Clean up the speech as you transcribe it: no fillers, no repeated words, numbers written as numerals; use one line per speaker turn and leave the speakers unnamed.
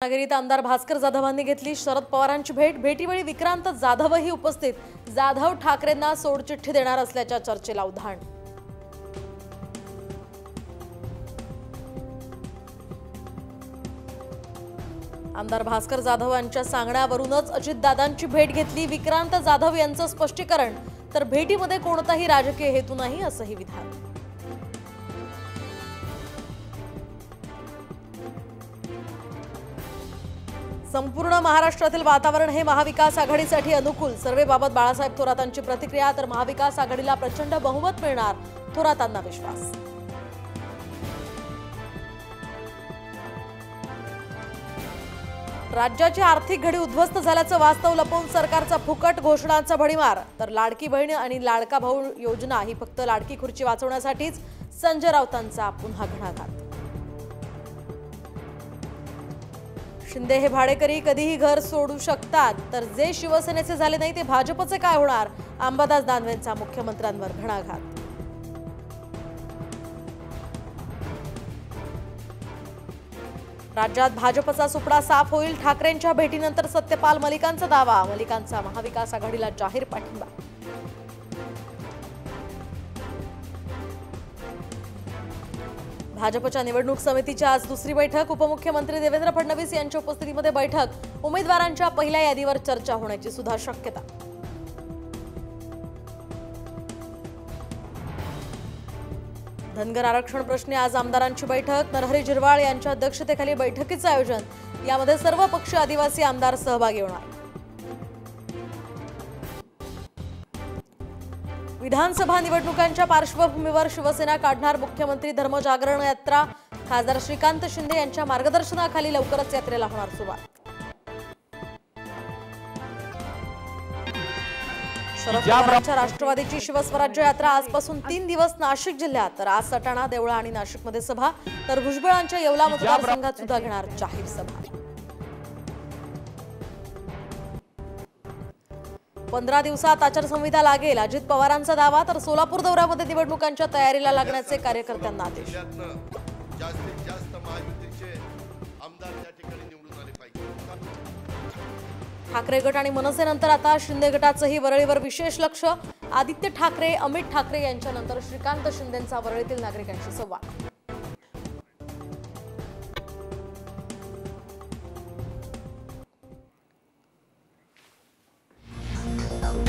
रत्नागिरीत आमदार भास्कर जाधवांनी घेतली शरद पवारांची भेट। भेटीवेळी विक्रांत जाधवही उपस्थित। जाधव ठाकरेंना सोडचिठ्ठी देणार असल्याच्या चर्चेला उधाण। आमदार भास्कर जाधव यांच्या सांगण्यावरूनच अजितदादांची भेट घेतली। विक्रांत जाधव यांचं स्पष्टीकरण, तर भेटीमध्ये कोणताही राजकीय हेतू नाही असंही विधान। संपूर्ण महाराष्ट्रातील वातावरण हे महाविकास आघाडीसाठी अनुकूल। सर्वेबाबत बाळासाहेब थोरातांची प्रतिक्रिया, तर महाविकास आघाडीला प्रचंड बहुमत मिळणार, थोरातांना विश्वास। राज्याची आर्थिक घडी उद्ध्वस्त झाल्याचं वास्तव लपवून सरकारचा फुकट घोषणांचा भडीमार, तर लाडकी बहीण आणि लाडका भाऊ योजना ही फक्त लाडकी खुर्ची वाचवण्यासाठीच, संजय राऊतांचा पुन्हा घणाघात। शिंदे हे भाडेकरी कधीही घर सोडू शकतात, तर जे शिवसेनेचे झाले नाही ते भाजपचे काय होणार, अंबादास दानवेंचा मुख्यमंत्र्यांवर घणाघात। राज्यात भाजपचा सुपडा साफ होईल, ठाकरेंच्या भेटीनंतर सत्यपाल मलिकांचा दावा। मलिकांचा महाविकास आघाडीला जाहीर पाठिंबा। भाजपच्या निवडणूक समितीची आज दुसरी बैठक। उपमुख्यमंत्री देवेंद्र फडणवीस यांच्या उपस्थितीमध्ये बैठक। उमेदवारांच्या पहिल्या यादीवर चर्चा होण्याची सुद्धा शक्यता। धनगर आरक्षण प्रश्नी आज आमदारांची बैठक। नरहरी झिरवाळ यांच्या अध्यक्षतेखाली बैठकीचं आयोजन। यामध्ये सर्व पक्ष आदिवासी आमदार सहभागी होणार। विधानसभा निवडणुकांच्या पार्श्वभूमीवर शिवसेना काढणार मुख्यमंत्री धर्मजागरण यात्रा। खासदार श्रीकांत शिंदे यांच्या मार्गदर्शनाखाली लवकरच यात्रेला होणार सुरुवात। शरद पवारांच्या राष्ट्रवादीची शिवस्वराज्य यात्रा आजपासून 3 दिवस नाशिक जिल्ह्यात, तर आज सटाणा, देवळा आणि नाशिकमध्ये सभा, तर भुजबळांच्या येवला मतदारसंघात सुद्धा घेणार जाहीर सभा। 15 दिवसात आचारसंहिता लागेल, अजित पवारांचा दावा, तर सोलापूर दौऱ्यामध्ये निवडणुकांच्या तयारीला लागण्याचे कार्यकर्त्यांना आदेश।
जास्तीत जास्त महायुतीचे आमदार या ठिकाणी निवडून आले पाहिजे।
ठाकरे गट आणि मनसेनंतर आता शिंदे गटाचंही वरळीवर विशेष लक्ष। आदित्य ठाकरे, अमित ठाकरे यांच्यानंतर श्रीकांत शिंदेंचा वरळीतील नागरिकांशी संवाद।